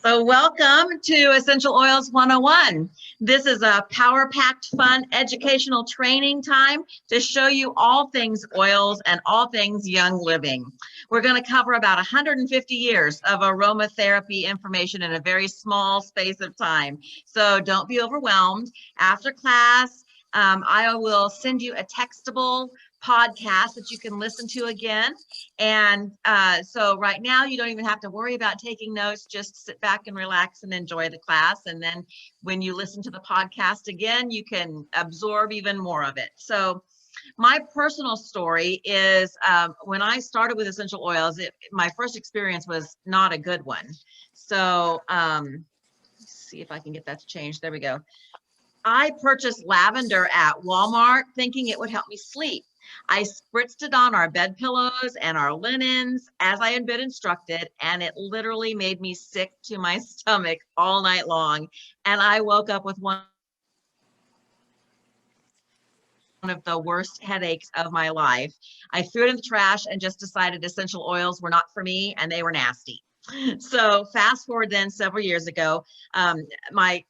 So welcome to Essential Oils 101. This is a power-packed, fun, educational training time to show you all things oils and all things young living. We're going to cover about 150 years of aromatherapy information in a very small space of time. So don't be overwhelmed. After class, I will send you a textable podcast that you can listen to again. And so right now, you don't even have to worry about taking notes. Just sit back and relax and enjoy the class. And then when you listen to the podcast again, you can absorb even more of it. So my personal story is when I started with essential oils, my first experience was not a good one. So see if I can get that to change. There we go. I purchased lavender at Walmart thinking it would help me sleep. I spritzed it on our bed pillows and our linens as I had been instructed, and it literally made me sick to my stomach all night long. And I woke up with one of the worst headaches of my life. I threw it in the trash and just decided essential oils were not for me and they were nasty. So fast forward then several years ago, my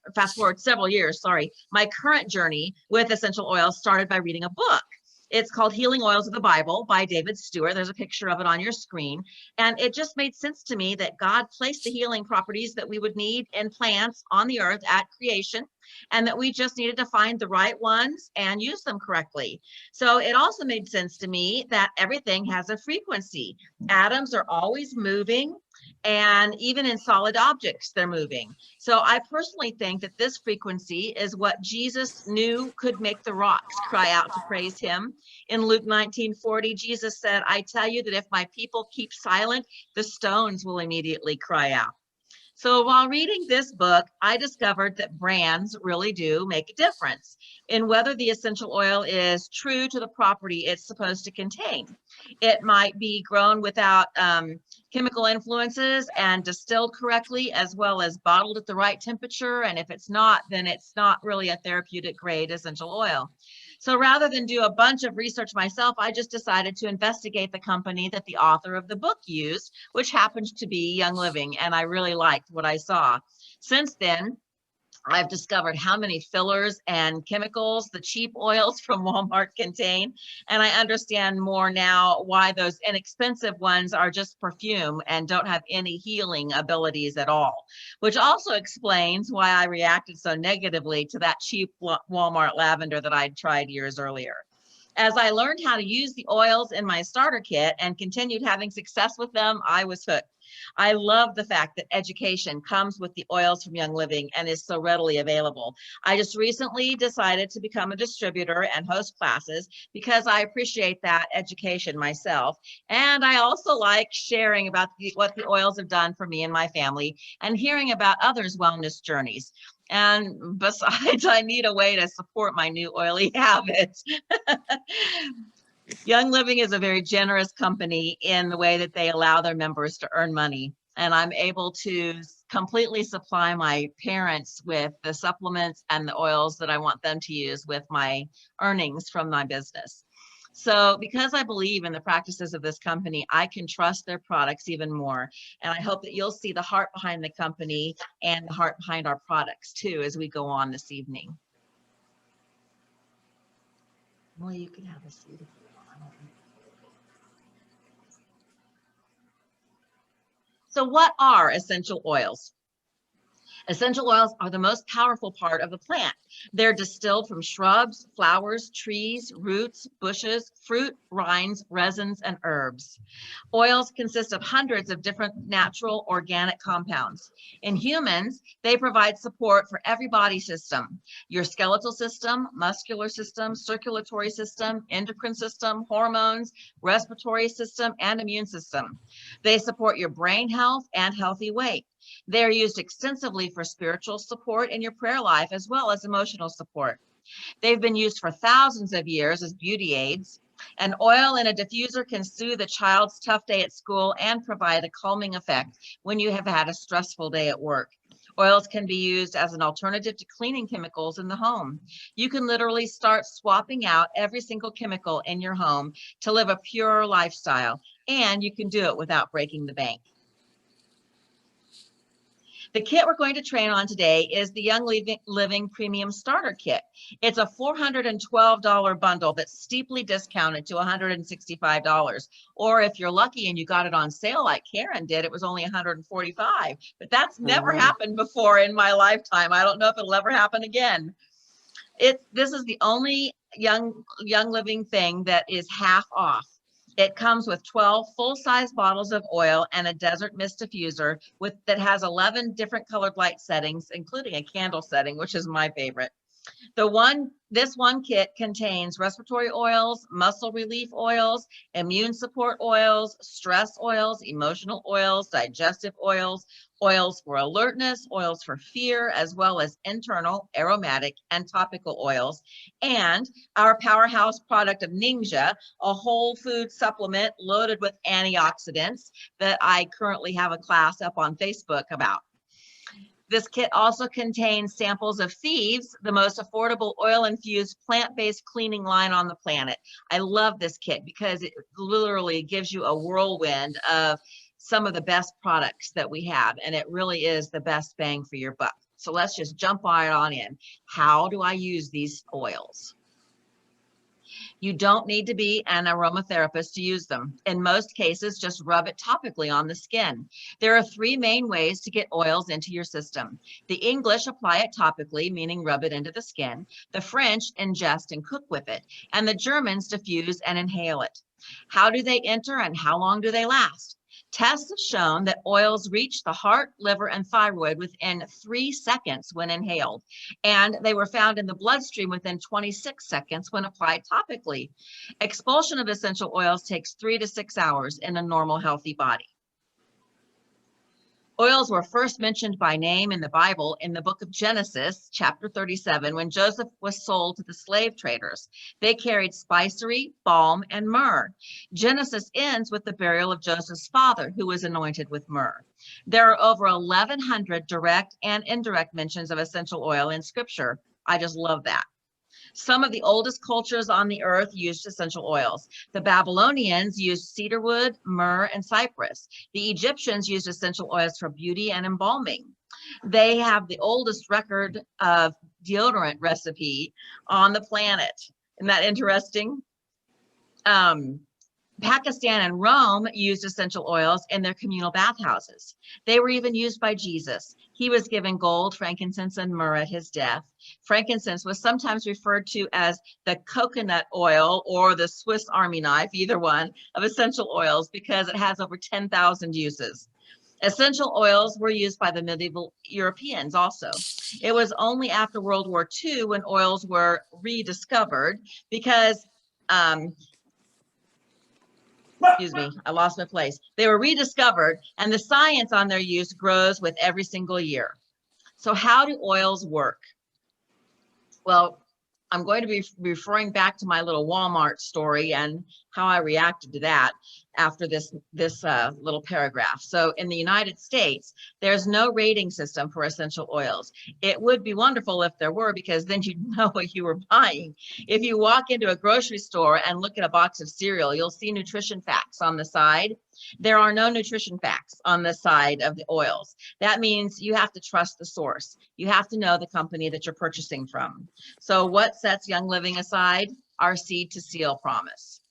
current journey with essential oils started by reading a book. It's called Healing Oils of the Bible by David Stewart. There's a picture of it on your screen. And it just made sense to me that God placed the healing properties that we would need in plants on the earth at creation, and that we just needed to find the right ones and use them correctly. So it also made sense to me that everything has a frequency. Atoms are always moving, and even in solid objects, they're moving. So I personally think that this frequency is what Jesus knew could make the rocks cry out to praise him. In Luke 19:40, Jesus said, I tell you that if my people keep silent, the stones will immediately cry out. So while reading this book, I discovered that brands really do make a difference in whether the essential oil is true to the property it's supposed to contain. It might be grown without chemical influences and distilled correctly, as well as bottled at the right temperature. And if it's not, then it's not really a therapeutic grade essential oil. So rather than do a bunch of research myself, I just decided to investigate the company that the author of the book used, which happens to be Young Living, and I really liked what I saw. Since then, I've discovered how many fillers and chemicals the cheap oils from Walmart contain, and I understand more now why those inexpensive ones are just perfume and don't have any healing abilities at all, which also explains why I reacted so negatively to that cheap Walmart lavender that I'd tried years earlier. As I learned how to use the oils in my starter kit and continued having success with them, I was hooked. I love the fact that education comes with the oils from Young Living and is so readily available. I just recently decided to become a distributor and host classes because I appreciate that education myself. And I also like sharing about what the oils have done for me and my family and hearing about others' wellness journeys. And besides, I need a way to support my new oily habits. Young Living is a very generous company in the way that they allow their members to earn money. And I'm able to completely supply my parents with the supplements and the oils that I want them to use with my earnings from my business. So because I believe in the practices of this company, I can trust their products even more. And I hope that you'll see the heart behind the company and the heart behind our products too as we go on this evening. Well, you can have a seat if you want. So what are essential oils? Essential oils are the most powerful part of the plant. They're distilled from shrubs, flowers, trees, roots, bushes, fruit, rinds, resins, and herbs. Oils consist of hundreds of different natural organic compounds. In humans, they provide support for every body system: your skeletal system, muscular system, circulatory system, endocrine system, hormones, respiratory system, and immune system. They support your brain health and healthy weight. They're used extensively for spiritual support in your prayer life, as well as emotional support. They've been used for thousands of years as beauty aids. An oil in a diffuser can soothe a child's tough day at school and provide a calming effect when you have had a stressful day at work. Oils can be used as an alternative to cleaning chemicals in the home. You can literally start swapping out every single chemical in your home to live a purer lifestyle, and you can do it without breaking the bank. The kit we're going to train on today is the Young Living Premium Starter Kit. It's a $412 bundle that's steeply discounted to $165. Or if you're lucky and you got it on sale like Karen did, it was only $145. But that's never happened before in my lifetime. I don't know if it'll ever happen again. This is the only Young Living thing that is half off. It comes with 12 full-size bottles of oil and a desert mist diffuser that has 11 different colored light settings, including a candle setting, which is my favorite. This one kit contains respiratory oils, muscle relief oils, immune support oils, stress oils, emotional oils, digestive oils, oils for alertness, oils for fear, as well as internal, aromatic, and topical oils. And our powerhouse product of Ningxia, a whole food supplement loaded with antioxidants that I currently have a class up on Facebook about. This kit also contains samples of Thieves, the most affordable oil-infused plant-based cleaning line on the planet. I love this kit because it literally gives you a whirlwind of some of the best products that we have, and it really is the best bang for your buck. So let's just jump right on in. How do I use these oils? You don't need to be an aromatherapist to use them. In most cases, just rub it topically on the skin. There are three main ways to get oils into your system. The English apply it topically, meaning rub it into the skin. The French ingest and cook with it. And the Germans diffuse and inhale it. How do they enter and how long do they last? Tests have shown that oils reach the heart, liver, and thyroid within 3 seconds when inhaled, and they were found in the bloodstream within 26 seconds when applied topically. Expulsion of essential oils takes 3 to 6 hours in a normal, healthy body. Oils were first mentioned by name in the Bible in the book of Genesis, chapter 37, when Joseph was sold to the slave traders. They carried spicery, balm, and myrrh. Genesis ends with the burial of Joseph's father, who was anointed with myrrh. There are over 1,100 direct and indirect mentions of essential oil in Scripture. I just love that. Some of the oldest cultures on the earth used essential oils. The Babylonians used cedarwood, myrrh, and cypress. The Egyptians used essential oils for beauty and embalming. They have the oldest record of deodorant recipe on the planet. Isn't that interesting? Pakistan and Rome used essential oils in their communal bathhouses. They were even used by Jesus. He was given gold, frankincense, and myrrh at his death. Frankincense was sometimes referred to as the coconut oil or the Swiss Army knife, either one, of essential oils because it has over 10,000 uses. Essential oils were used by the medieval Europeans also. It was only after World War II when oils were rediscovered because excuse me, I lost my place. They were rediscovered, and the science on their use grows with every single year. So how do oils work? Well, I'm going to be referring back to my little Walmart story and how I reacted to that after this little paragraph. So in the United States, there's no rating system for essential oils. It would be wonderful if there were, because then you'd know what you were buying. If you walk into a grocery store and look at a box of cereal, you'll see nutrition facts on the side. There are no nutrition facts on the side of the oils. That means you have to trust the source. You have to know the company that you're purchasing from. So what sets Young Living aside? Our seed to seal promise.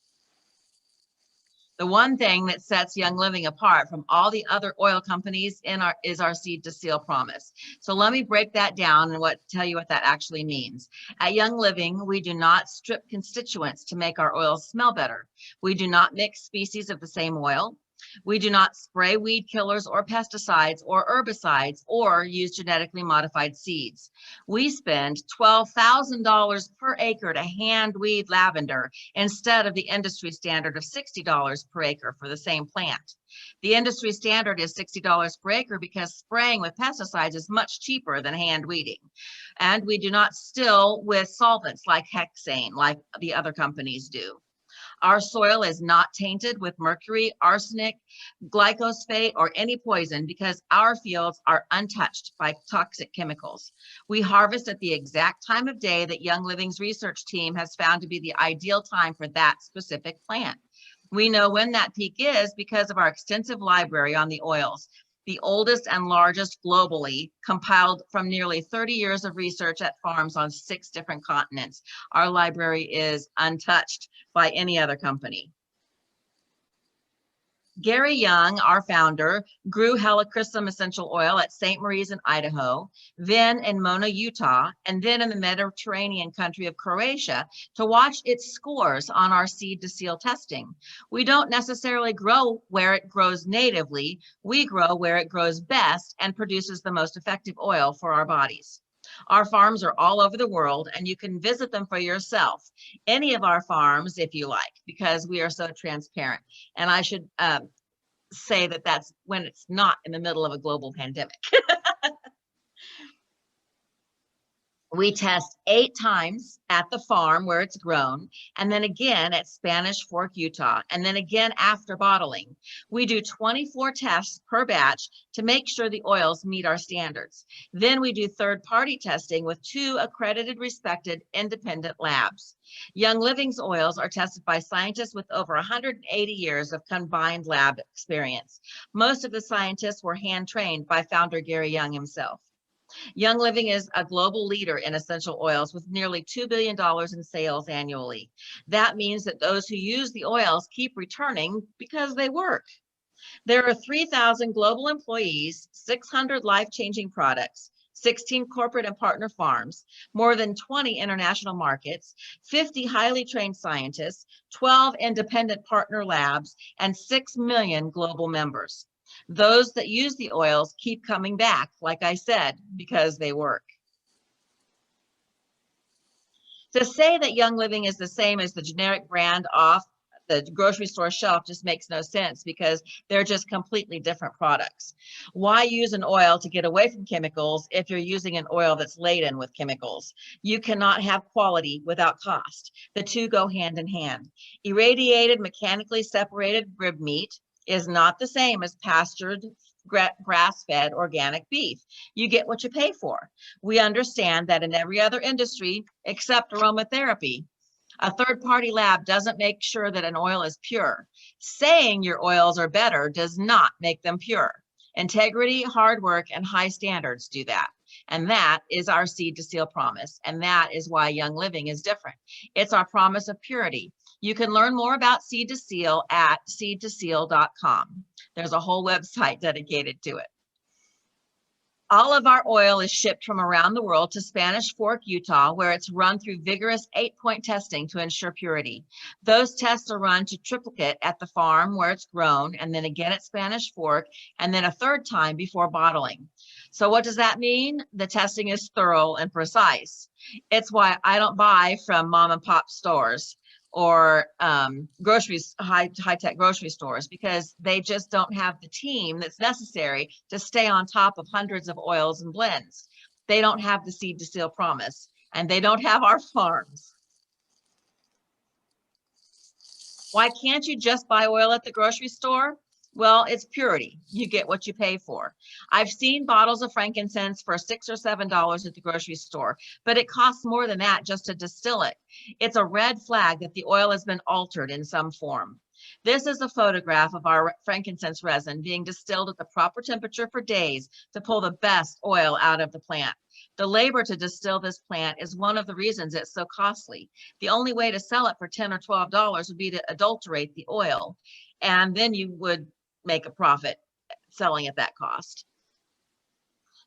The one thing that sets Young Living apart from all the other oil companies is our seed to seal promise. So let me break that down and tell you what that actually means. At Young Living, we do not strip constituents to make our oils smell better. We do not mix species of the same oil. We do not spray weed killers or pesticides or herbicides or use genetically modified seeds. We spend $12,000 per acre to hand weed lavender instead of the industry standard of $60 per acre for the same plant. The industry standard is $60 per acre because spraying with pesticides is much cheaper than hand weeding. And we do not still with solvents like hexane, like the other companies do. Our soil is not tainted with mercury, arsenic, glyphosate, or any poison because our fields are untouched by toxic chemicals. We harvest at the exact time of day that Young Living's research team has found to be the ideal time for that specific plant. We know when that peak is because of our extensive library on the oils. the oldest and largest globally, compiled from nearly 30 years of research at farms on 6 different continents. Our library is untouched by any other company. Gary Young, our founder, grew Helichrysum essential oil at St. Marie's in Idaho, then in Mona, Utah, and then in the Mediterranean country of Croatia to watch its scores on our seed to seal testing. We don't necessarily grow where it grows natively. We grow where it grows best and produces the most effective oil for our bodies. Our farms are all over the world, and you can visit them for yourself. Any of our farms, if you like, because we are so transparent. And I should say that that's when it's not in the middle of a global pandemic. We test 8 times at the farm where it's grown, and then again at Spanish Fork, Utah, and then again after bottling. We do 24 tests per batch to make sure the oils meet our standards. Then we do third-party testing with 2 accredited, respected, independent labs. Young Living's oils are tested by scientists with over 180 years of combined lab experience. Most of the scientists were hand-trained by founder Gary Young himself. Young Living is a global leader in essential oils with nearly $2 billion in sales annually. That means that those who use the oils keep returning because they work. There are 3,000 global employees, 600 life-changing products, 16 corporate and partner farms, more than 20 international markets, 50 highly trained scientists, 12 independent partner labs, and 6 million global members. Those that use the oils keep coming back, like I said, because they work. To say that Young Living is the same as the generic brand off the grocery store shelf just makes no sense, because they're just completely different products. Why use an oil to get away from chemicals if you're using an oil that's laden with chemicals? You cannot have quality without cost. The two go hand in hand. Irradiated, mechanically separated rib meat is not the same as pastured, grass-fed organic beef. You get what you pay for. We understand that in every other industry except aromatherapy, a third-party lab doesn't make sure that an oil is pure. Saying your oils are better does not make them pure. Integrity, hard work, and high standards do that. And that is our Seed to Seal promise. And that is why Young Living is different. It's our promise of purity. You can learn more about Seed to Seal at seedtoseal.com. There's a whole website dedicated to it. All of our oil is shipped from around the world to Spanish Fork, Utah, where it's run through vigorous 8-point testing to ensure purity. Those tests are run to triplicate at the farm where it's grown, and then again at Spanish Fork, and then a third time before bottling. So what does that mean? The testing is thorough and precise. It's why I don't buy from mom and pop stores or high-tech grocery stores, because they just don't have the team that's necessary to stay on top of hundreds of oils and blends. They don't have the Seed to Seal promise, and they don't have our farms. Why can't you just buy oil at the grocery store? Well, it's purity. You get what you pay for. I've seen bottles of frankincense for $6 or $7 at the grocery store, but it costs more than that just to distill it. It's a red flag that the oil has been altered in some form. This is a photograph of our frankincense resin being distilled at the proper temperature for days to pull the best oil out of the plant. The labor to distill this plant is one of the reasons it's so costly. The only way to sell it for $10 or $12 would be to adulterate the oil, and then you would make a profit selling at that cost.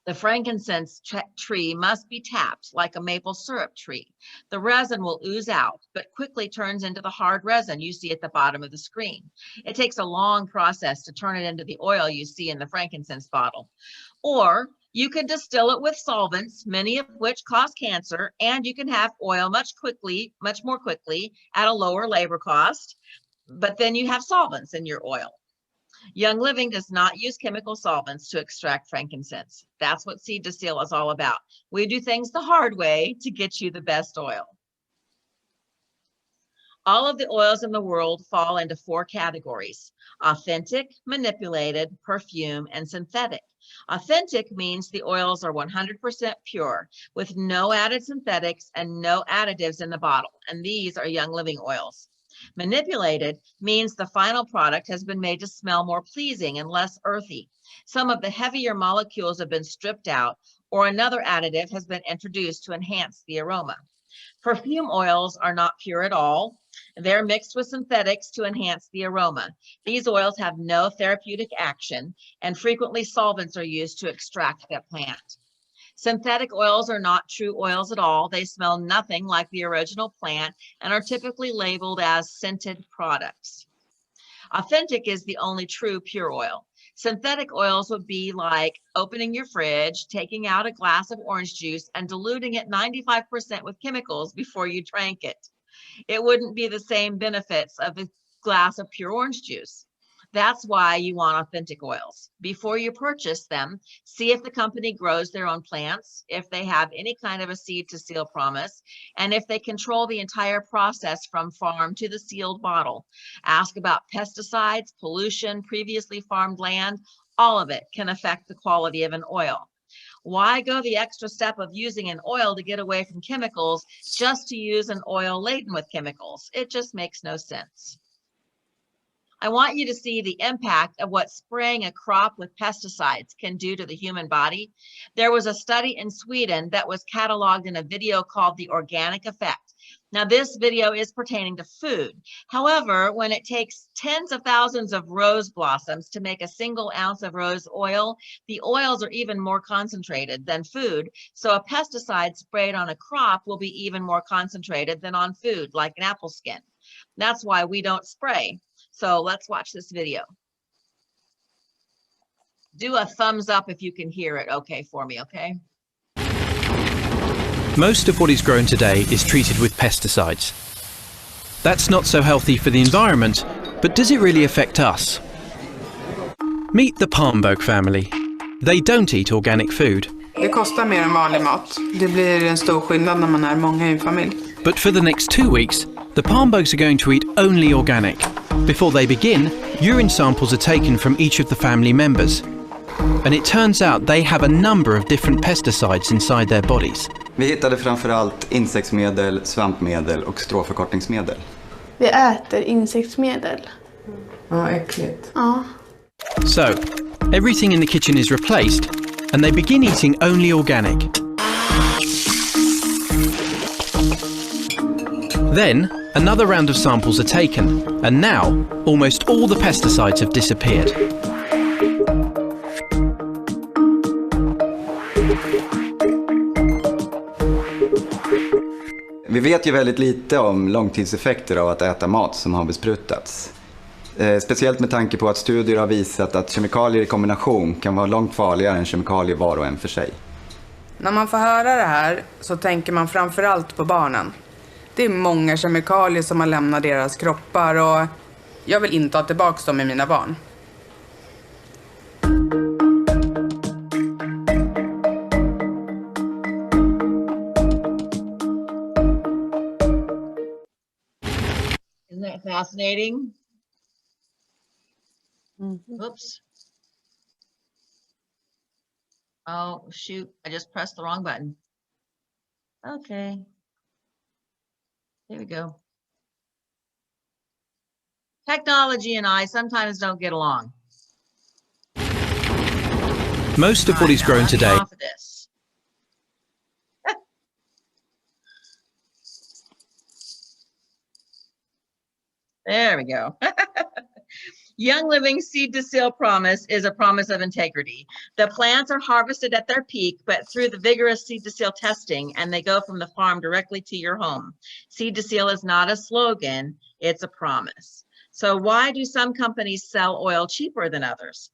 The frankincense tree must be tapped like a maple syrup tree. The resin will ooze out, but quickly turns into the hard resin you see at the bottom of the screen. It takes a long process to turn it into the oil you see in the frankincense bottle. Or you can distill it with solvents, many of which cause cancer, and you can have oil much more quickly at a lower labor cost, but then you have solvents in your oil. Young Living does not use chemical solvents to extract frankincense. That's what Seed to Seal is all about. We do things the hard way to get you the best oil. All of the oils in the world fall into 4 categories: authentic, manipulated, perfume, and synthetic. Authentic means the oils are 100% pure, with no added synthetics and no additives in the bottle, and these are Young Living oils. Manipulated means the final product has been made to smell more pleasing and less earthy. Some of the heavier molecules have been stripped out, or another additive has been introduced to enhance the aroma. Perfume oils are not pure at all. They're mixed with synthetics to enhance the aroma. These oils have no therapeutic action, and frequently solvents are used to extract that plant. Synthetic oils are not true oils at all. They smell nothing like the original plant and are typically labeled as scented products. Authentic is the only true pure oil. Synthetic oils would be like opening your fridge, taking out a glass of orange juice and diluting it 95% with chemicals before you drank it. It wouldn't be the same benefits of a glass of pure orange juice. That's why you want authentic oils. Before you purchase them, see if the company grows their own plants, if they have any kind of a seed to seal promise, and if they control the entire process from farm to the sealed bottle. Ask about pesticides, pollution, previously farmed land. All of it can affect the quality of an oil. Why go the extra step of using an oil to get away from chemicals just to use an oil laden with chemicals? It just makes no sense. I want you to see the impact of what spraying a crop with pesticides can do to the human body. There was a study in Sweden that was cataloged in a video called The Organic Effect. Now, this video is pertaining to food. However, when it takes tens of thousands of rose blossoms to make a single ounce of rose oil, the oils are even more concentrated than food. So a pesticide sprayed on a crop will be even more concentrated than on food, like an apple skin. That's why we don't spray. So let's watch this video. Do a thumbs up if you can hear it okay for me, okay? Most of what is grown today is treated with pesticides. That's not so healthy for the environment, but does it really affect us? Meet the Palmbok family. They don't eat organic food. Det kostar mer än vanlig mat. Det blir en stor skillnad när man är många i en familj. But for the next 2 weeks, the Palmboks are going to eat only organic. Before they begin, urine samples are taken from each of the family members. And it turns out they have a number of different pesticides inside their bodies. Vi hittade framförallt insektsmedel, svampmedel och stråförkortningsmedel. Vi äter insektsmedel. Ja, äckligt. Ja. So, everything in the kitchen is replaced, and they begin eating only organic. Then, another round of samples are taken, and now, almost all the pesticides have disappeared. Vi vet ju väldigt lite om långtidseffekter av att äta mat som har besprutats. Speciellt med tanke på att studier har visat att kemikalier i kombination kan vara långt farligare än kemikalier var och en för sig. När man får höra det här så tänker man framförallt på barnen. Det är många kemikalier som har lämnat deras kroppar och jag vill inte ha tillbaka dem i mina barn. Isn't that fascinating? Oops. Oh, shoot. I just pressed the wrong button. Okay. There we go. Technology and I sometimes don't get along. Most of what is grown today Off of this. There we go. Young Living Seed to Seal Promise is a promise of integrity. The plants are harvested at their peak, but through the vigorous seed to seal testing, and they go from the farm directly to your home. Seed to seal is not a slogan, it's a promise. So why do some companies sell oil cheaper than others?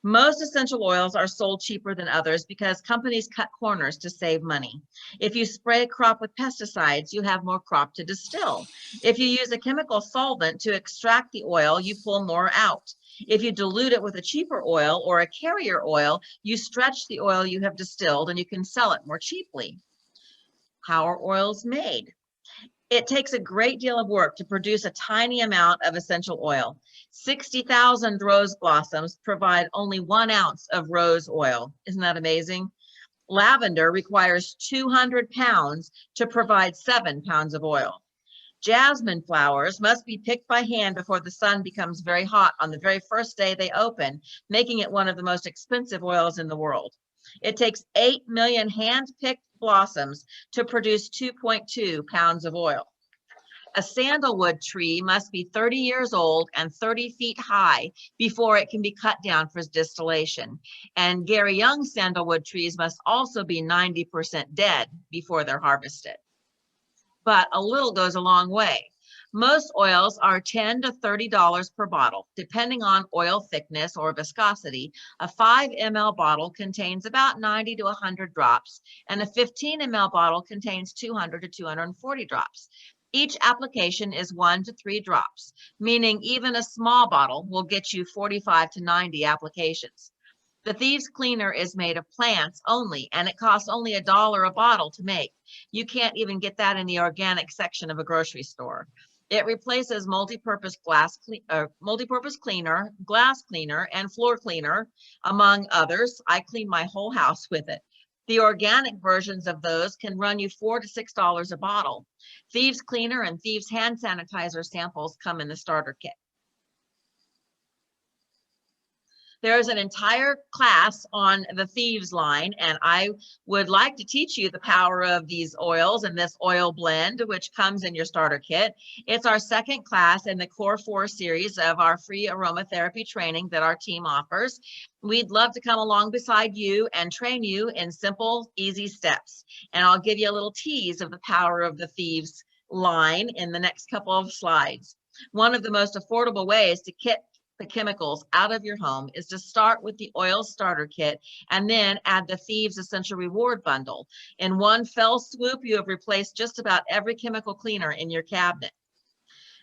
Most essential oils are sold cheaper than others because companies cut corners to save money. If you spray a crop with pesticides, you have more crop to distill. If you use a chemical solvent to extract the oil, you pull more out. If you dilute it with a cheaper oil or a carrier oil, you stretch the oil you have distilled and you can sell it more cheaply. How are oils made? It takes a great deal of work to produce a tiny amount of essential oil. 60,000 rose blossoms provide only 1 ounce of rose oil. Isn't that amazing? Lavender requires 200 pounds to provide 7 pounds of oil. Jasmine flowers must be picked by hand before the sun becomes very hot on the very first day they open, making it one of the most expensive oils in the world. It takes 8 million hand-picked blossoms to produce 2.2 pounds of oil. A sandalwood tree must be 30 years old and 30 feet high before it can be cut down for distillation. And Gary Young sandalwood trees must also be 90% dead before they're harvested. But a little goes a long way. Most oils are $10 to $30 per bottle, depending on oil thickness or viscosity. A 5 ml bottle contains about 90 to 100 drops, and a 15 ml bottle contains 200 to 240 drops. Each application is 1 to 3 drops, meaning even a small bottle will get you 45 to 90 applications. The Thieves Cleaner is made of plants only, and it costs only $1 a bottle to make. You can't even get that in the organic section of a grocery store. It replaces multi-purpose cleaner, glass cleaner, and floor cleaner, among others. I clean my whole house with it. The organic versions of those can run you $4 to $6 a bottle. Thieves Cleaner and Thieves Hand Sanitizer samples come in the starter kit. There's an entire class on the Thieves line, and I would like to teach you the power of these oils and this oil blend, which comes in your starter kit. It's our second class in the Core 4 series of our free aromatherapy training that our team offers. We'd love to come along beside you and train you in simple, easy steps. And I'll give you a little tease of the power of the Thieves line in the next couple of slides. One of the most affordable ways to get the chemicals out of your home is to start with the oil starter kit and then add the Thieves Essential Reward Bundle. In one fell swoop, you have replaced just about every chemical cleaner in your cabinet.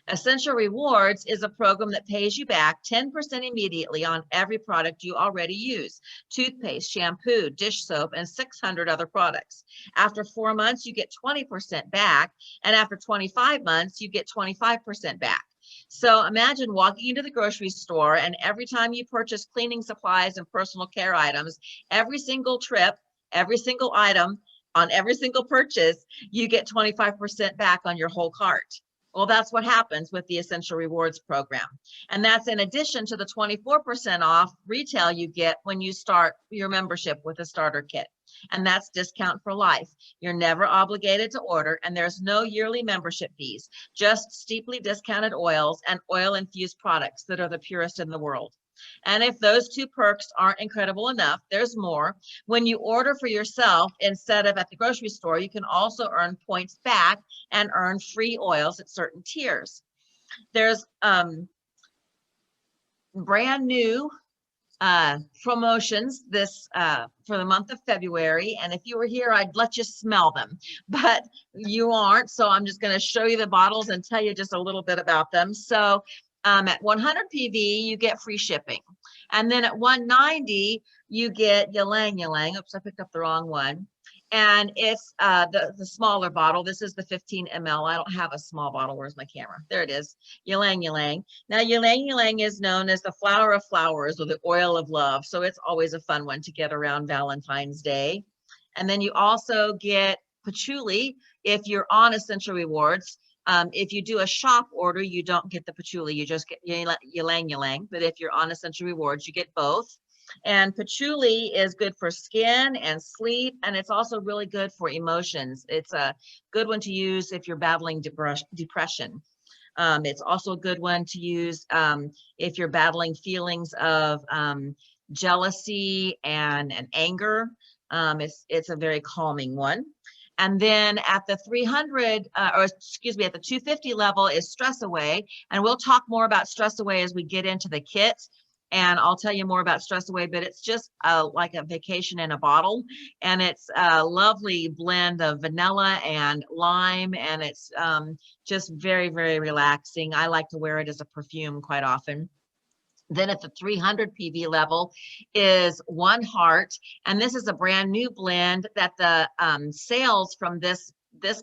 Essential Rewards is a program that pays you back 10% immediately on every product you already use: toothpaste, shampoo, dish soap, and 600 other products. After 4 months, you get 20% back, and after 25 months, you get 25% back. So imagine walking into the grocery store, and every time you purchase cleaning supplies and personal care items, every single trip, every single item, on every single purchase, you get 25% back on your whole cart. Well, that's what happens with the Essential Rewards program. And that's in addition to the 24% off retail you get when you start your membership with a starter kit. And that's discount for life. You're never obligated to order, and there's no yearly membership fees, just steeply discounted oils and oil-infused products that are the purest in the world. And if those two perks aren't incredible enough, there's more. When you order for yourself instead of at the grocery store, you can also earn points back and earn free oils at certain tiers. There's brand new promotions this for the month of February, and if you were here, I'd let you smell them, but you aren't, so I'm just going to show you the bottles and tell you just a little bit about them. So at 100 PV, you get free shipping. And then at 190, you get Ylang Ylang. Oops, I picked up the wrong one. And it's the smaller bottle. This is the 15 ml. I don't have a small bottle. Where's my camera? There it is. Ylang Ylang. Now, Ylang Ylang is known as the flower of flowers, or the oil of love. So it's always a fun one to get around Valentine's Day. And then you also get patchouli if you're on Essential Rewards. If you do a shop order, you don't get the patchouli, you just get Ylang Ylang. But if you're on Essential Rewards, you get both. And patchouli is good for skin and sleep, and it's also really good for emotions. It's a good one to use if you're battling depression. It's also a good one to use if you're battling feelings of jealousy and anger. It's a very calming one. And then at the 300, at the 250 level is Stress Away. And we'll talk more about Stress Away as we get into the kit. And I'll tell you more about Stress Away, but it's just like a vacation in a bottle. And it's a lovely blend of vanilla and lime. And it's just very, very relaxing. I like to wear it as a perfume quite often. Then at the 300 PV level is One Heart. And this is a brand new blend that the sales from this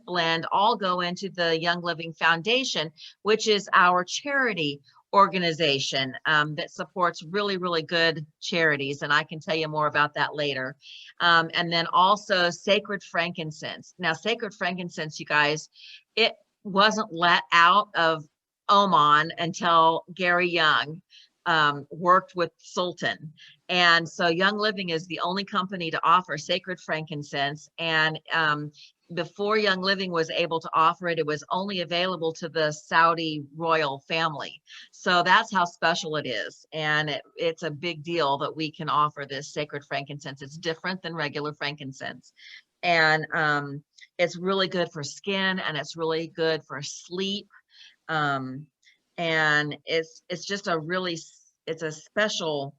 blend all go into the Young Living Foundation, which is our charity organization that supports really, really good charities. And I can tell you more about that later. And then also Sacred Frankincense. Now, Sacred Frankincense, you guys, wasn't let out of Oman until Gary Young worked with Sultan. And so Young Living is the only company to offer sacred frankincense. And before Young Living was able to offer it, it was only available to the Saudi royal family. So that's how special it is. And it's a big deal that we can offer this sacred frankincense. It's different than regular frankincense. And it's really good for skin, and it's really good for sleep. And it's just it's a special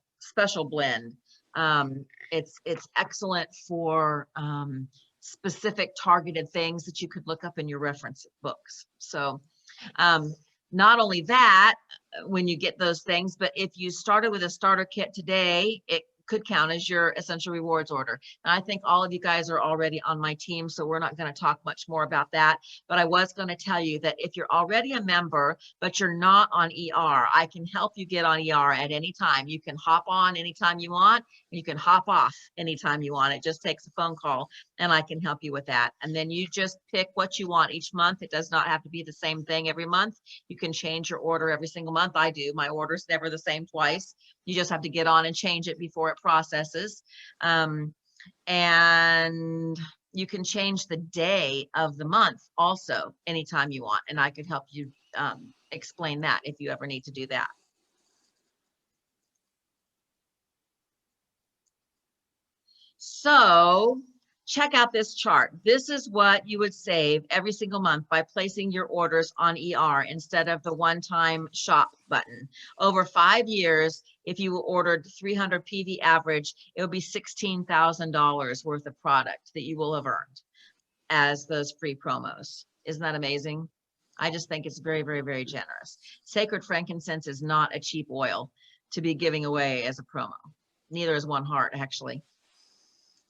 blend. It's excellent for specific targeted things that you could look up in your reference books. So not only that, when you get those things, but if you started with a starter kit today, it could count as your Essential Rewards order. And I think all of you guys are already on my team, so we're not going to talk much more about that. But I was going to tell you that if you're already a member, but you're not on ER, I can help you get on ER at any time. You can hop on anytime you want. You can hop off anytime you want. It just takes a phone call, and I can help you with that. And then you just pick what you want each month. It does not have to be the same thing every month. You can change your order every single month. I do. My order's never the same twice. You just have to get on and change it before it processes. And you can change the day of the month also anytime you want. And I could help you explain that if you ever need to do that. So check out this chart. This is what you would save every single month by placing your orders on ER instead of the one-time shop button. Over 5 years, if you ordered 300 PV average, it would be $16,000 worth of product that you will have earned as those free promos. Isn't that amazing? I just think it's very, very, very generous. Sacred frankincense is not a cheap oil to be giving away as a promo. Neither is One Heart, actually.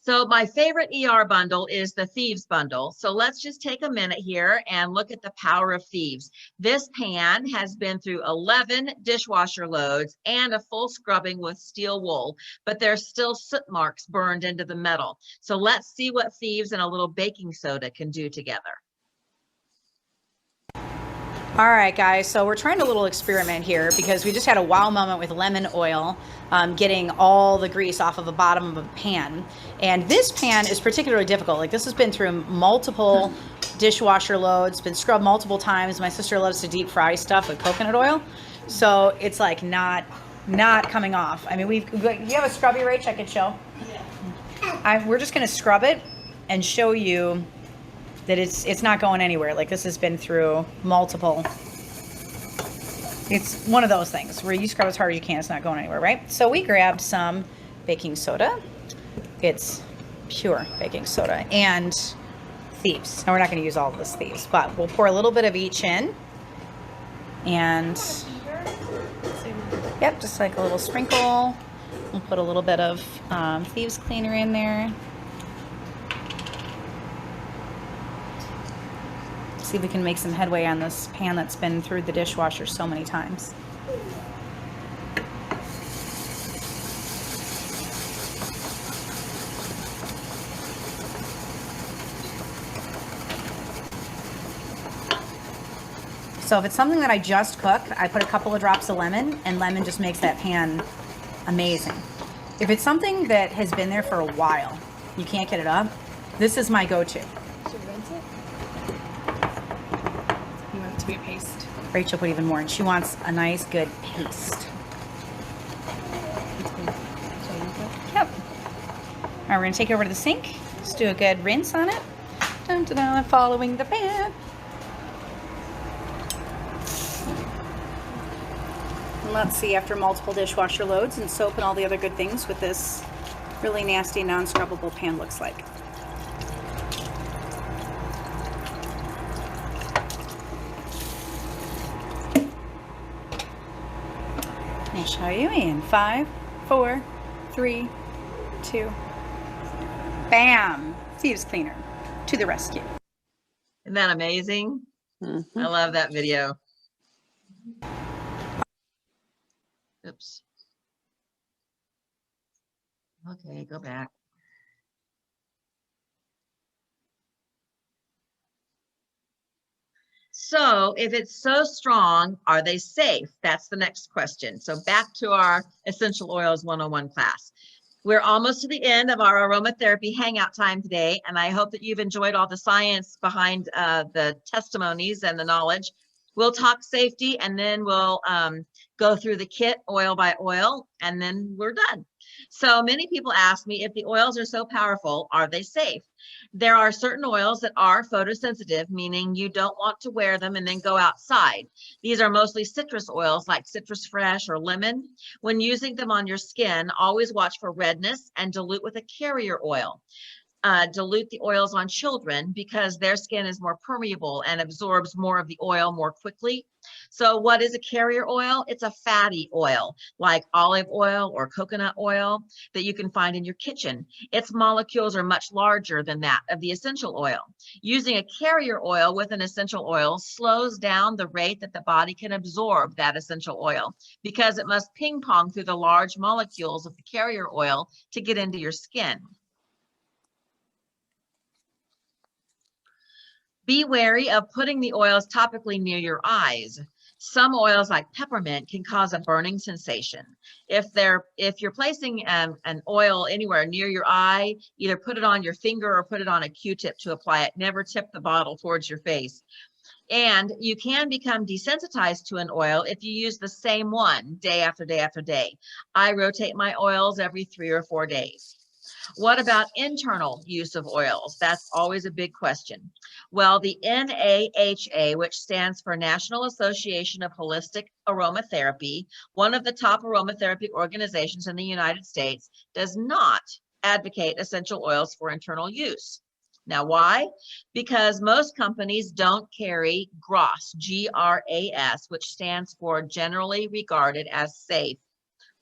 So my favorite ER bundle is the Thieves bundle. So let's just take a minute here and look at the power of Thieves. This pan has been through 11 dishwasher loads and a full scrubbing with steel wool, but there's still soot marks burned into the metal. So let's see what Thieves and a little baking soda can do together. All right, guys, so we're trying a little experiment here because we just had a wow moment with lemon oil, getting all the grease off of the bottom of a pan. And this pan is particularly difficult. Like, this has been through multiple dishwasher loads, been scrubbed multiple times. My sister loves to deep fry stuff with coconut oil. So it's like not coming off. I mean, you have a scrubby, Rach, I could show? Yeah. We're just gonna scrub it and show you that it's not going anywhere. Like, this has been through multiple. It's one of those things where you scrub as hard as you can, it's not going anywhere, right? So we grabbed some baking soda. It's pure baking soda and Thieves. Now, we're not going to use all of this Thieves, but we'll pour a little bit of each in. And yep, just like a little sprinkle. We'll put a little bit of Thieves cleaner in there. See if we can make some headway on this pan that's been through the dishwasher so many times. So if it's something that I just cook, I put a couple of drops of lemon, and lemon just makes that pan amazing. If it's something that has been there for a while, you can't get it up, this is my go-to. Be a paste. Rachel put even more, and she wants a nice good paste. Yep. All right, we're gonna take it over to the sink. Just do a good rinse on it. Dun, dun, dun, following the pan. And let's see, after multiple dishwasher loads and soap and all the other good things, what this really nasty non-scrubbable pan looks like. I'll show you in 5, 4, 3, 2, bam! Thieves cleaner to the rescue. Isn't that amazing? Mm-hmm. I love that video. Oops. Okay, go back. So if it's so strong, are they safe? That's the next question. So back to our Essential Oils 101 class. We're almost to the end of our aromatherapy hangout time today, and I hope that you've enjoyed all the science behind the testimonies and the knowledge. We'll talk safety, and then we'll go through the kit oil by oil, and then we're done. So many people ask me, if the oils are so powerful, are they safe? There are certain oils that are photosensitive, meaning you don't want to wear them and then go outside. These are mostly citrus oils like citrus fresh or lemon. When using them on your skin, always watch for redness and dilute with a carrier oil. Dilute the oils on children because their skin is more permeable and absorbs more of the oil more quickly. So what is a carrier oil? It's a fatty oil like olive oil or coconut oil that you can find in your kitchen. Its molecules are much larger than that of the essential oil. Using a carrier oil with an essential oil slows down the rate that the body can absorb that essential oil because it must ping pong through the large molecules of the carrier oil to get into your skin. Be wary of putting the oils topically near your eyes. Some oils like peppermint can cause a burning sensation. If you're placing an oil anywhere near your eye, either put it on your finger or put it on a Q-tip to apply it. Never tip the bottle towards your face. And you can become desensitized to an oil if you use the same one day after day after day. I rotate my oils every 3 or 4 days. What about internal use of oils? That's always a big question. Well, the NAHA, which stands for National Association of Holistic Aromatherapy, one of the top aromatherapy organizations in the United States, does not advocate essential oils for internal use. Now, why? Because most companies don't carry GRAS, G-R-A-S, which stands for Generally Regarded as Safe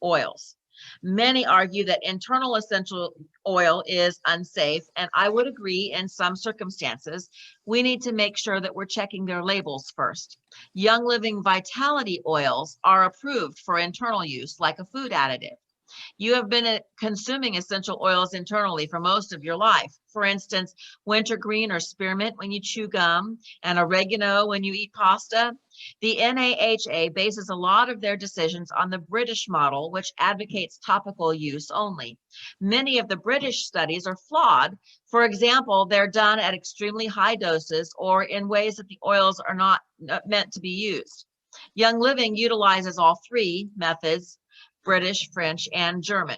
oils. Many argue that internal essential oil is unsafe, and I would agree in some circumstances. We need to make sure that we're checking their labels first. Young Living Vitality oils are approved for internal use like a food additive. You have been consuming essential oils internally for most of your life. For instance, wintergreen or spearmint when you chew gum, and oregano when you eat pasta. The NAHA bases a lot of their decisions on the British model, which advocates topical use only. Many of the British studies are flawed. For example, they're done at extremely high doses or in ways that the oils are not meant to be used. Young Living utilizes all 3 methods: British, French, and German.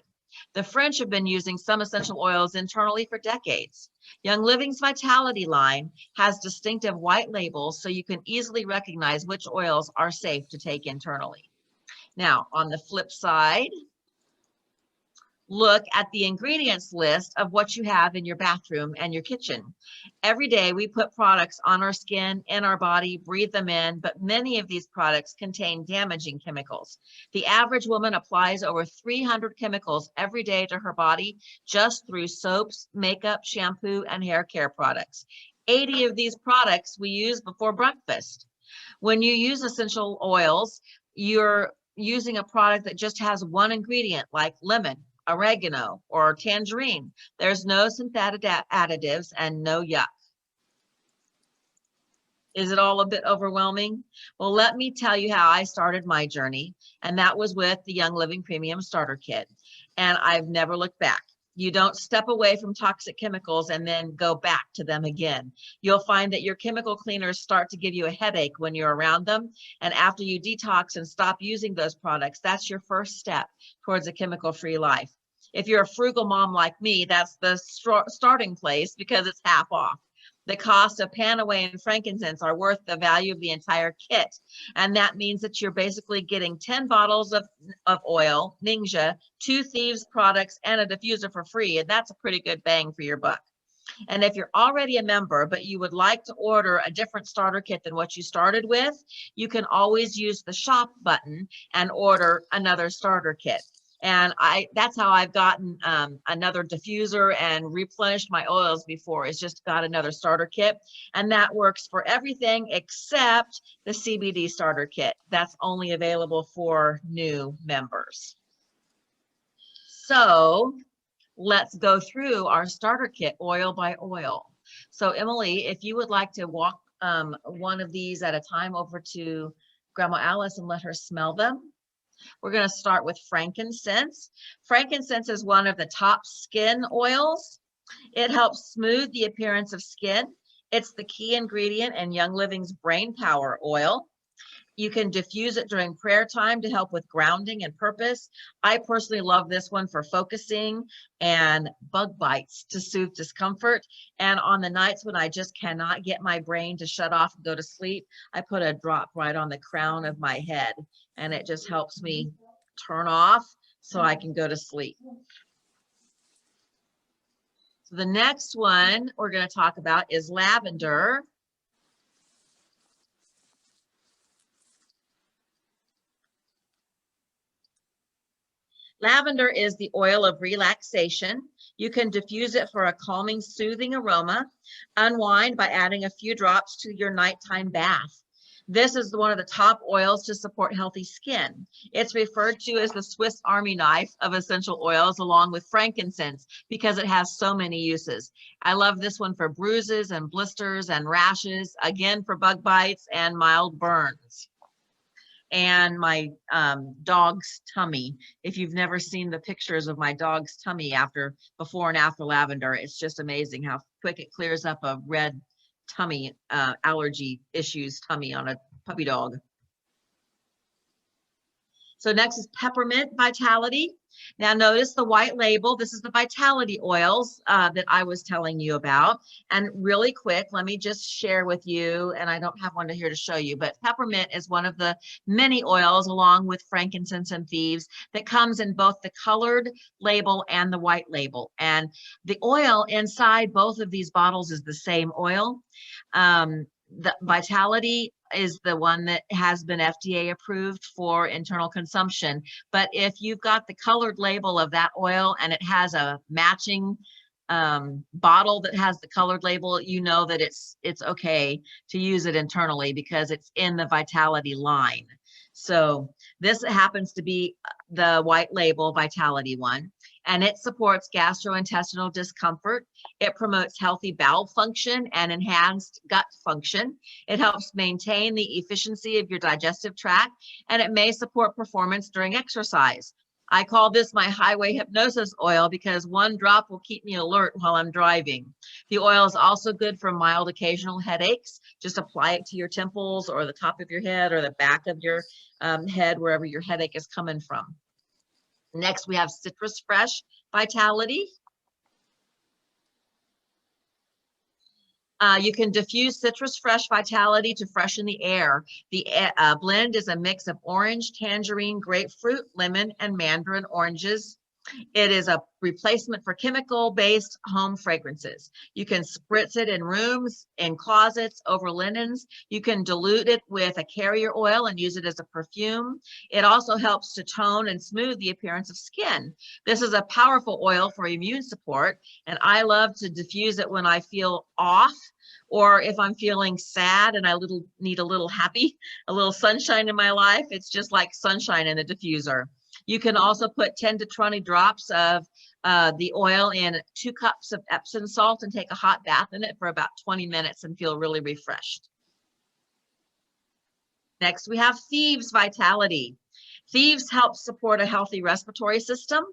The French have been using some essential oils internally for decades. Young Living's Vitality line has distinctive white labels so you can easily recognize which oils are safe to take internally. Now, on the flip side, look at the ingredients list of what you have in your bathroom and your kitchen. Every day we put products on our skin, in our body, breathe them in, but many of these products contain damaging chemicals. The average woman applies over 300 chemicals every day to her body just through soaps, makeup, shampoo, and hair care products. 80 of these products we use before breakfast. When you use essential oils, you're using a product that just has one ingredient like lemon, oregano, or tangerine. There's no synthetic additives and no yuck. Is it all a bit overwhelming? Well, let me tell you how I started my journey, and that was with the Young Living Premium Starter Kit, and I've never looked back. You don't step away from toxic chemicals and then go back to them again. You'll find that your chemical cleaners start to give you a headache when you're around them, and after you detox and stop using those products, that's your first step towards a chemical-free life. If you're a frugal mom like me, that's the starting place because it's half off. The cost of Panaway and frankincense are worth the value of the entire kit. And that means that you're basically getting 10 bottles of oil, Ningxia, 2 Thieves products, and a diffuser for free. And that's a pretty good bang for your buck. And if you're already a member, but you would like to order a different starter kit than what you started with, you can always use the shop button and order another starter kit. And that's how I've gotten another diffuser and replenished my oils before, is just got another starter kit. And that works for everything except the CBD starter kit. That's only available for new members. So let's go through our starter kit oil by oil. So Emily, if you would like to walk one of these at a time over to Grandma Alice and let her smell them. We're going to start with frankincense. Frankincense is one of the top skin oils. It helps smooth the appearance of skin. It's the key ingredient in Young Living's Brain Power oil. You can diffuse it during prayer time to help with grounding and purpose. I personally love this one for focusing and bug bites to soothe discomfort. And on the nights when I just cannot get my brain to shut off and go to sleep, I put a drop right on the crown of my head, and it just helps me turn off so I can go to sleep. So the next one we're going to talk about is lavender. Lavender is the oil of relaxation. You can diffuse it for a calming, soothing aroma. Unwind by adding a few drops to your nighttime bath. This is one of the top oils to support healthy skin. It's referred to as the Swiss Army knife of essential oils, along with frankincense, because it has so many uses. I love this one for bruises and blisters and rashes, again for bug bites and mild burns. And my dog's tummy. If you've never seen the pictures of my dog's tummy before and after lavender, it's just amazing how quick it clears up a red tummy, allergy issues tummy on a puppy dog. So next is peppermint vitality. Now notice the white label. This is the vitality oils that I was telling you about. And really quick, let me just share with you, and I don't have one here to show you, but peppermint is one of the many oils, along with frankincense and thieves, that comes in both the colored label and the white label. And the oil inside both of these bottles is the same oil. The vitality is the one that has been FDA approved for internal consumption. But if you've got the colored label of that oil and it has a matching bottle that has the colored label, you know that it's okay to use it internally because it's in the vitality line. So this happens to be the white label vitality one, and it supports gastrointestinal discomfort. It promotes healthy bowel function and enhanced gut function. It helps maintain the efficiency of your digestive tract, and it may support performance during exercise. I call this my highway hypnosis oil because one drop will keep me alert while I'm driving. The oil is also good for mild occasional headaches. Just apply it to your temples or the top of your head or the back of your head, wherever your headache is coming from. Next, we have Citrus Fresh Vitality. You can diffuse Citrus Fresh Vitality to freshen the air. The blend is a mix of orange, tangerine, grapefruit, lemon, and mandarin oranges. It is a replacement for chemical-based home fragrances. You can spritz it in rooms, in closets, over linens. You can dilute it with a carrier oil and use it as a perfume. It also helps to tone and smooth the appearance of skin. This is a powerful oil for immune support, and I love to diffuse it when I feel off, or if I'm feeling sad and I need a little happy, a little sunshine in my life. It's just like sunshine in a diffuser. You can also put 10 to 20 drops of the oil in 2 cups of Epsom salt and take a hot bath in it for about 20 minutes and feel really refreshed. Next, we have Thieves Vitality. Thieves helps support a healthy respiratory system.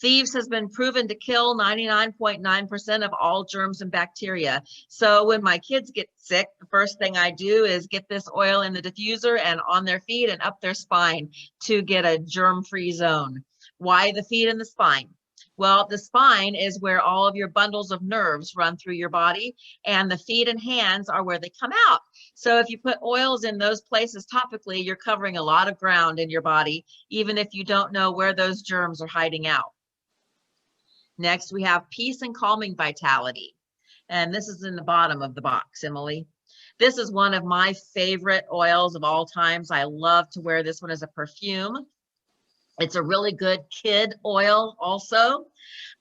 Thieves has been proven to kill 99.9% of all germs and bacteria. So when my kids get sick, the first thing I do is get this oil in the diffuser and on their feet and up their spine to get a germ-free zone. Why the feet and the spine? Well, the spine is where all of your bundles of nerves run through your body, and the feet and hands are where they come out. So if you put oils in those places topically, you're covering a lot of ground in your body, even if you don't know where those germs are hiding out. Next, we have Peace and Calming Vitality. And this is in the bottom of the box, Emily. This is one of my favorite oils of all times. I love to wear this one as a perfume. It's a really good kid oil also.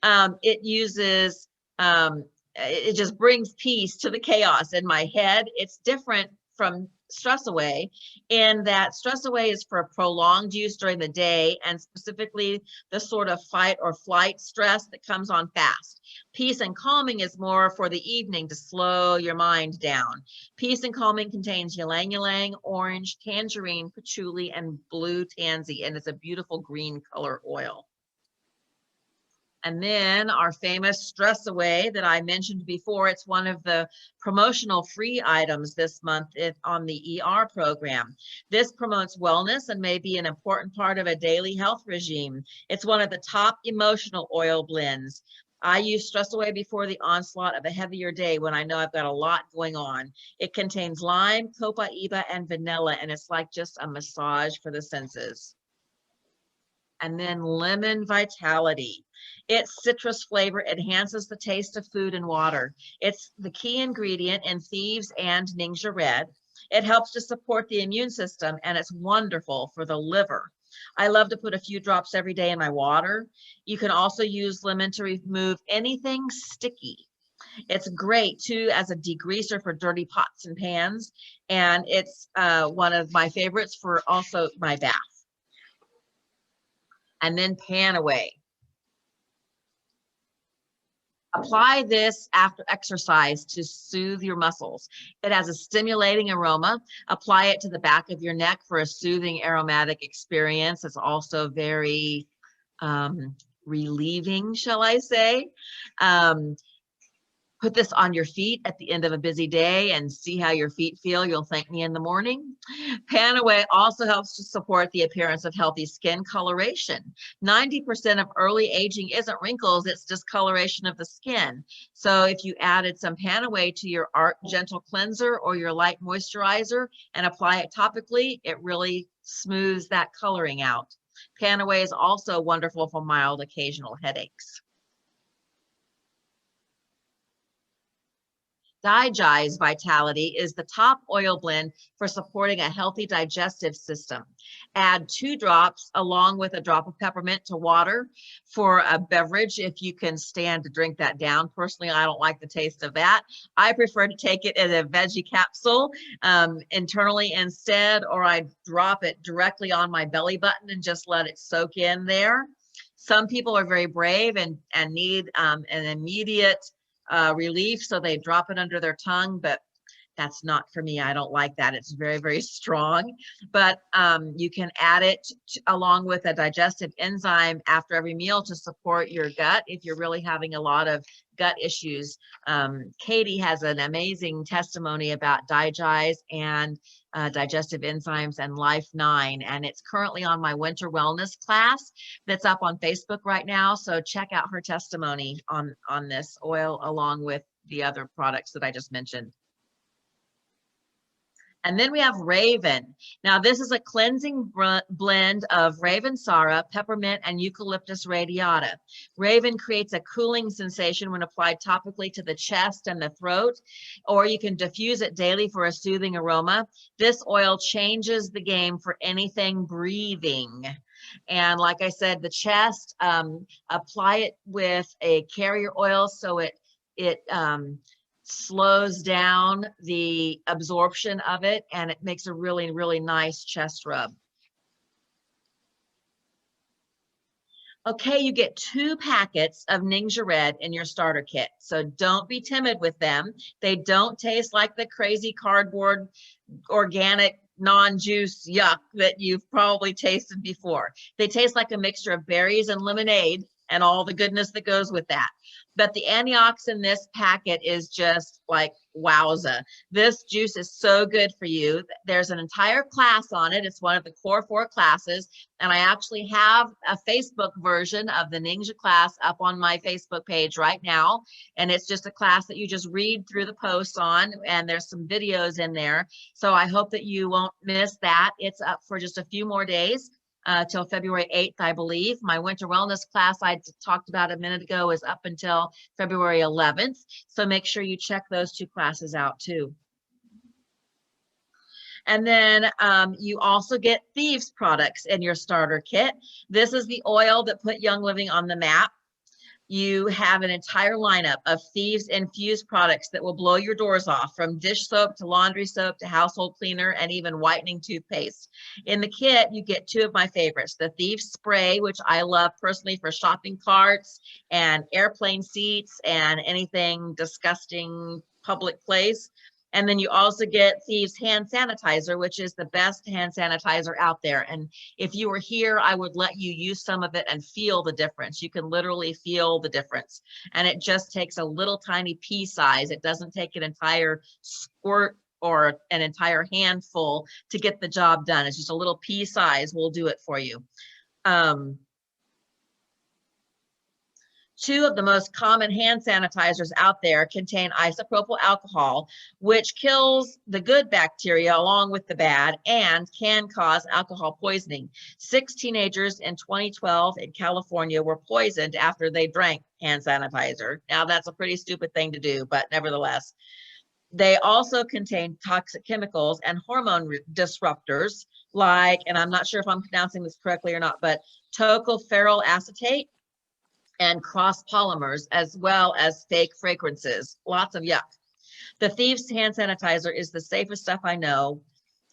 It uses, it just brings peace to the chaos in my head. It's different from Stress Away, in that Stress Away is for prolonged use during the day, and specifically the sort of fight or flight stress that comes on fast. Peace and Calming is more for the evening to slow your mind down. Peace and Calming contains ylang ylang, orange, tangerine, patchouli, and blue tansy, and it's a beautiful green color oil. And then our famous Stress Away that I mentioned before, it's one of the promotional free items this month on the ER program. This promotes wellness and may be an important part of a daily health regime. It's one of the top emotional oil blends. I use Stress Away before the onslaught of a heavier day when I know I've got a lot going on. It contains lime, copaiba, and vanilla, and it's like just a massage for the senses. And then Lemon Vitality. Its citrus flavor enhances the taste of food and water. It's the key ingredient in Thieves and Ningxia Red. It helps to support the immune system, and it's wonderful for the liver. I love to put a few drops every day in my water. You can also use lemon to remove anything sticky. It's great too as a degreaser for dirty pots and pans, and it's one of my favorites for also my bath. And then Pan Away. Apply this after exercise to soothe your muscles. It has a stimulating aroma. Apply it to the back of your neck for a soothing aromatic experience. It's also very relieving, shall I say. Put this on your feet at the end of a busy day and see how your feet feel. You'll thank me in the morning. Pan Away also helps to support the appearance of healthy skin coloration. 90% of early aging isn't wrinkles, it's discoloration of the skin. So if you added some Pan Away to your Art Gentle Cleanser or your light moisturizer and apply it topically, it really smooths that coloring out. Pan Away is also wonderful for mild occasional headaches. Digest Vitality is the top oil blend for supporting a healthy digestive system. Add 2 drops along with a drop of peppermint to water for a beverage if you can stand to drink that down. Personally, I don't like the taste of that. I prefer to take it in a veggie capsule internally instead, or I drop it directly on my belly button and just let it soak in there. Some people are very brave and need an immediate relief, so they drop it under their tongue, but that's not for me. I don't like that. It's very, very strong, but you can add it along with a digestive enzyme after every meal to support your gut if you're really having a lot of gut issues. Katie has an amazing testimony about Digest and digestive enzymes and Life9, and it's currently on my winter wellness class that's up on Facebook right now. So check out her testimony on this oil along with the other products that I just mentioned. And then we have Raven. Now this is a cleansing blend of Ravensara, peppermint, and Eucalyptus radiata. Raven creates a cooling sensation when applied topically to the chest and the throat, or you can diffuse it daily for a soothing aroma. This oil changes the game for anything breathing. And like I said, the chest, apply it with a carrier oil so it slows down the absorption of it, and it makes a really, really nice chest rub. Okay, you get 2 packets of Ningxia Red in your starter kit, so don't be timid with them. They don't taste like the crazy cardboard organic non-juice yuck that you've probably tasted before. They taste like a mixture of berries and lemonade and all the goodness that goes with that. But the antioxidant in this packet is just like wowza. This juice is so good for you. There's an entire class on it. It's one of the core 4 classes. And I actually have a Facebook version of the Ningxia class up on my Facebook page right now. And it's just a class that you just read through the posts on, and there's some videos in there. So I hope that you won't miss that. It's up for just a few more days. Till February 8th, I believe. My winter wellness class I talked about a minute ago is up until February 11th. So make sure you check those 2 classes out too. And then you also get Thieves products in your starter kit. This is the oil that put Young Living on the map. You have an entire lineup of Thieves infused products that will blow your doors off, from dish soap to laundry soap to household cleaner and even whitening toothpaste. In the kit, you get 2 of my favorites, the Thieves spray, which I love personally for shopping carts and airplane seats and anything disgusting public place. And then you also get Thieves hand sanitizer, which is the best hand sanitizer out there. And if you were here, I would let you use some of it and feel the difference. You can literally feel the difference. And it just takes a little tiny pea size. It doesn't take an entire squirt or an entire handful to get the job done. It's just a little pea size will do it for you. 2 of the most common hand sanitizers out there contain isopropyl alcohol, which kills the good bacteria along with the bad and can cause alcohol poisoning. 6 teenagers in 2012 in California were poisoned after they drank hand sanitizer. Now, that's a pretty stupid thing to do, but nevertheless. They also contain toxic chemicals and hormone disruptors like, and I'm not sure if I'm pronouncing this correctly or not, but tocopherol acetate and cross polymers, as well as fake fragrances. Lots of yuck. The Thieves hand sanitizer is the safest stuff I know,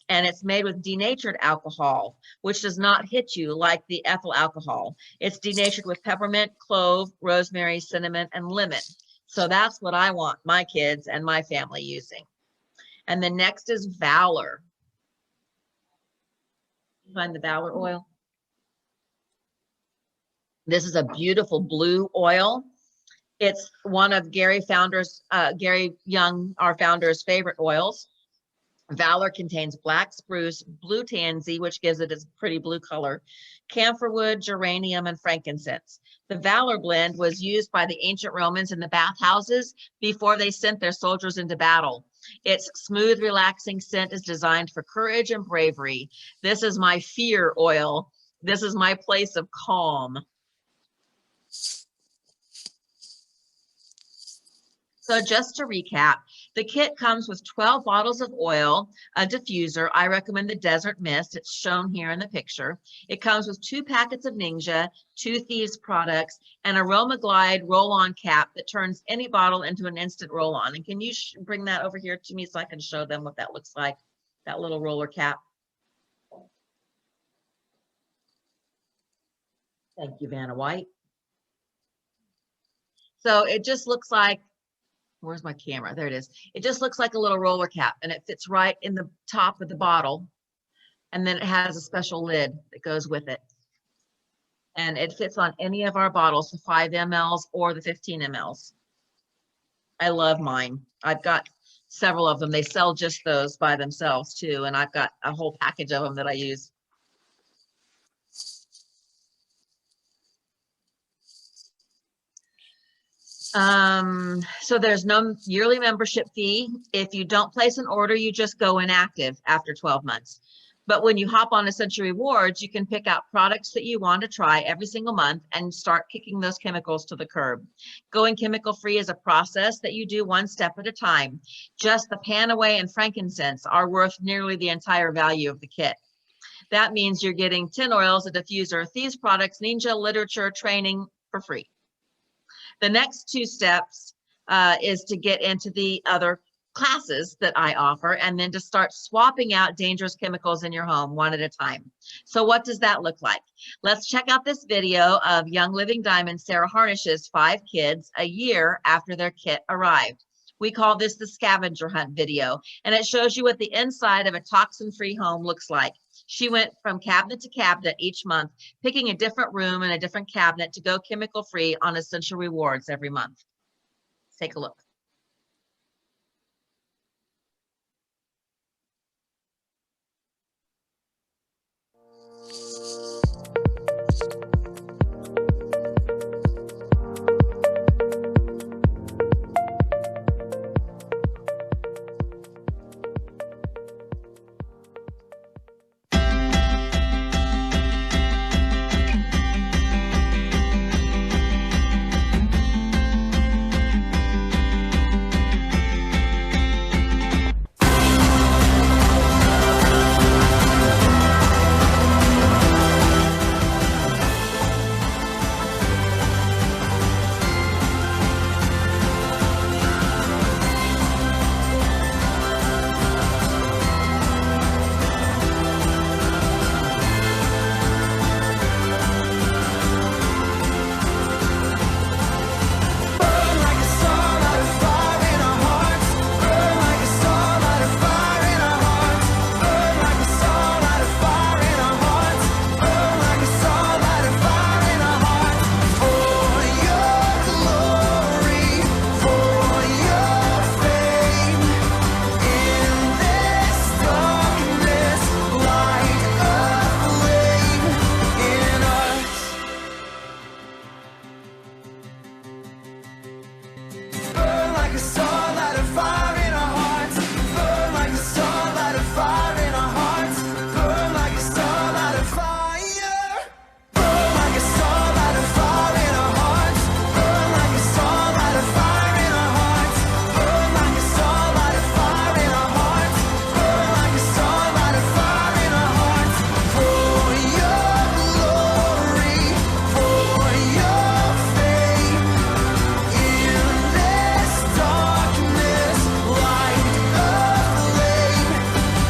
and it's made with denatured alcohol, which does not hit you like the ethyl alcohol. It's denatured with peppermint, clove, rosemary, cinnamon, and lemon. So that's what I want my kids and my family using. And the next is Valor. Find the Valor oil. This is a beautiful blue oil. It's one of Gary Young, our founder's favorite oils. Valor contains black spruce, blue tansy, which gives it its pretty blue color, camphorwood, geranium, and frankincense. The Valor blend was used by the ancient Romans in the bathhouses before they sent their soldiers into battle. Its smooth, relaxing scent is designed for courage and bravery. This is my fear oil. This is my place of calm. So just to recap, the kit comes with 12 bottles of oil, a diffuser. I recommend the Desert Mist. It's shown here in the picture. It comes with 2 packets of Ningxia, 2 Thieves products, and Aroma Glide roll-on cap that turns any bottle into an instant roll-on. And can you bring that over here to me so I can show them what that looks like, that little roller cap? Thank you, Vanna White. So it just looks like, where's my camera? There it is. It just looks like a little roller cap, and it fits right in the top of the bottle. And then it has a special lid that goes with it. And it fits on any of our bottles, the 5 mLs or the 15 mLs. I love mine. I've got several of them. They sell just those by themselves too. And I've got a whole package of them that I use. So there's no yearly membership fee. If you don't place an order, you just go inactive after 12 months. But when you hop on Essential Rewards, you can pick out products that you want to try every single month and start kicking those chemicals to the curb. Going chemical free is a process that you do one step at a time. Just the Panaway and frankincense are worth nearly the entire value of the kit. That means you're getting 10 oils, a diffuser, Thieves products, Ningxia, literature, training for free. The next 2 steps is to get into the other classes that I offer, and then to start swapping out dangerous chemicals in your home one at a time. So what does that look like? Let's check out this video of Young Living Diamond Sarah Harnish's 5 kids a year after their kit arrived. We call this the scavenger hunt video, and it shows you what the inside of a toxin-free home looks like. She went from cabinet to cabinet each month, picking a different room and a different cabinet to go chemical-free on Essential Rewards every month. Let's take a look. like a star, light a fire in our hearts. Burn like a star, light a fire in our hearts. Burn like a star, light a fire. Burn like a star, light a fire in our hearts. Burn like a star, light a fire in our hearts. Burn like a star, light a fire in our hearts. Burn like a star, light a fire in our hearts. For your glory, for your fame. In this darkness, light a flame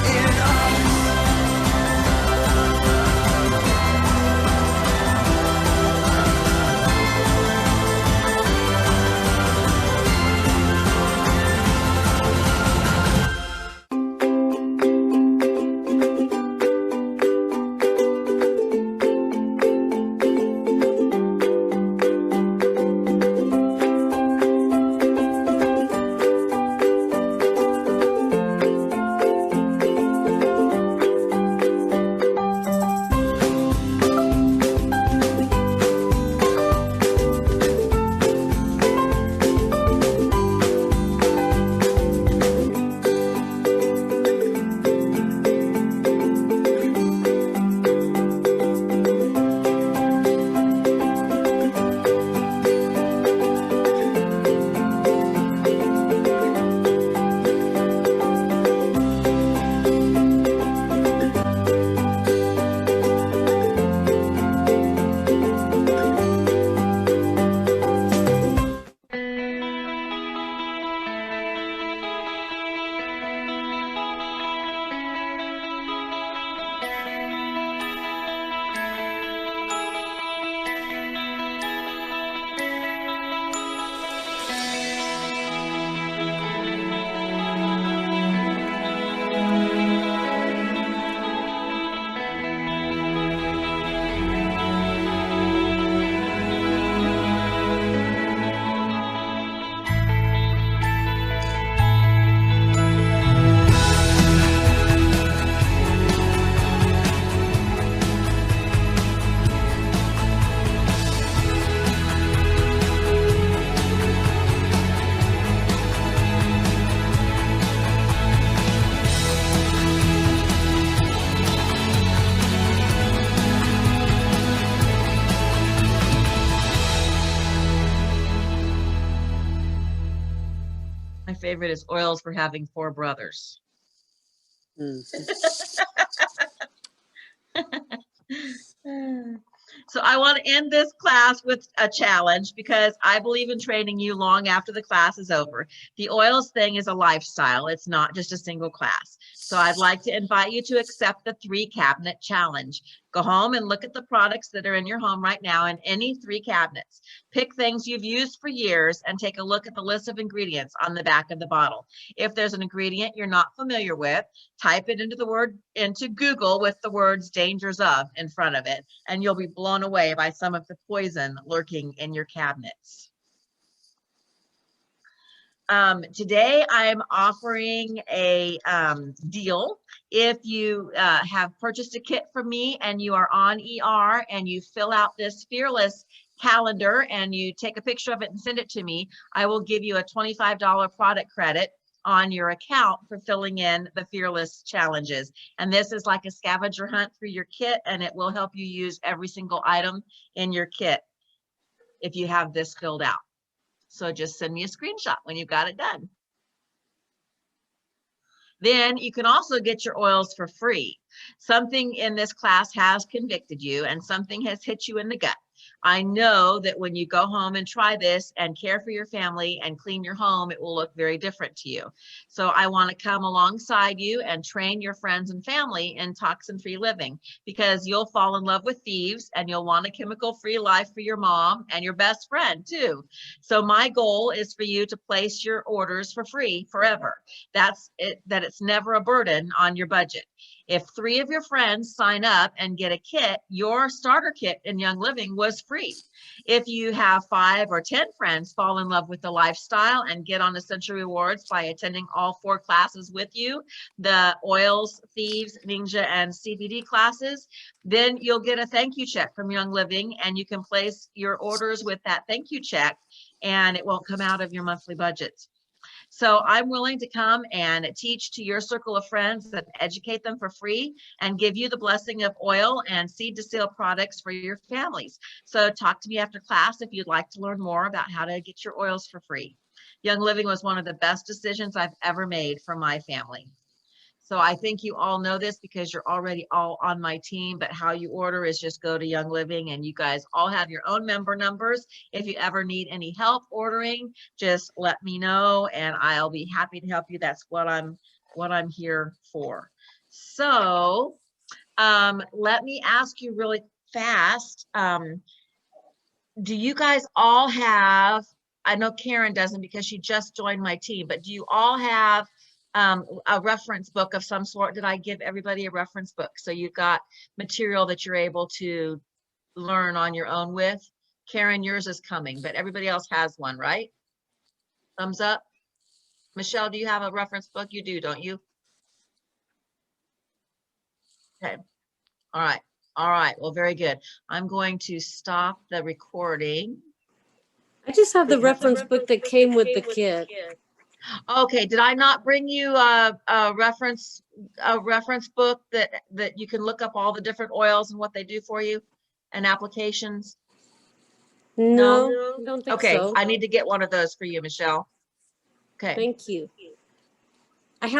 in us. My favorite is oils for having 4 brothers. So I want to end this class with a challenge because I believe in training you long after the class is over. The oils thing is a lifestyle. It's not just a single class. So I'd like to invite you to accept the 3 cabinet challenge. Go home and look at the products that are in your home right now in any 3 cabinets. Pick things you've used for years and take a look at the list of ingredients on the back of the bottle. If there's an ingredient you're not familiar with, type it into Google with the words dangers of in front of it, and you'll be blown away by some of the poison lurking in your cabinets. Today I'm offering a deal. If you have purchased a kit from me and you are on ER and you fill out this Fearless calendar and you take a picture of it and send it to me, I will give you a $25 product credit on your account for filling in the Fearless challenges. And this is like a scavenger hunt through your kit, and it will help you use every single item in your kit if you have this filled out. So just send me a screenshot when you've got it done. Then you can also get your oils for free. Something in this class has convicted you and something has hit you in the gut. I know that when you go home and try this and care for your family and clean your home, it will look very different to you. So I want to come alongside you and train your friends and family in toxin-free living, because you'll fall in love with thieves and you'll want a chemical-free life for your mom and your best friend too. So my goal is for you to place your orders for free forever. That's it, that it's never a burden on your budget. If 3 of your friends sign up and get a kit, your starter kit in Young Living was free. If you have 5 or 10 friends fall in love with the lifestyle and get on Essential Rewards by attending all 4 classes with you, the oils, thieves, ninja, and CBD classes, then you'll get a thank you check from Young Living, and you can place your orders with that thank you check, and it won't come out of your monthly budgets. So I'm willing to come and teach to your circle of friends and educate them for free and give you the blessing of oil and seed to sale products for your families. So talk to me after class if you'd like to learn more about how to get your oils for free. Young Living was one of the best decisions I've ever made for my family. So I think you all know this because you're already all on my team, but how you order is just go to Young Living, and you guys all have your own member numbers. If you ever need any help ordering, just let me know and I'll be happy to help you. That's what I'm here for. So let me ask you really fast. Do you guys all have, I know Karen doesn't because she just joined my team, but do you all have a reference book of some sort? Did I give everybody a reference book? So you've got material that you're able to learn on your own with. Karen, yours is coming, but everybody else has one, right? Thumbs up. Michelle, do you have a reference book? You do, don't you? Okay. All right. All right. Well, very good. I'm going to stop the recording. I just have the reference book that came with the kit. Okay, did I not bring you a reference book that you can look up all the different oils and what they do for you and applications? No, I don't think Okay, so. I need to get one of those for you, Michelle. Okay. Thank you.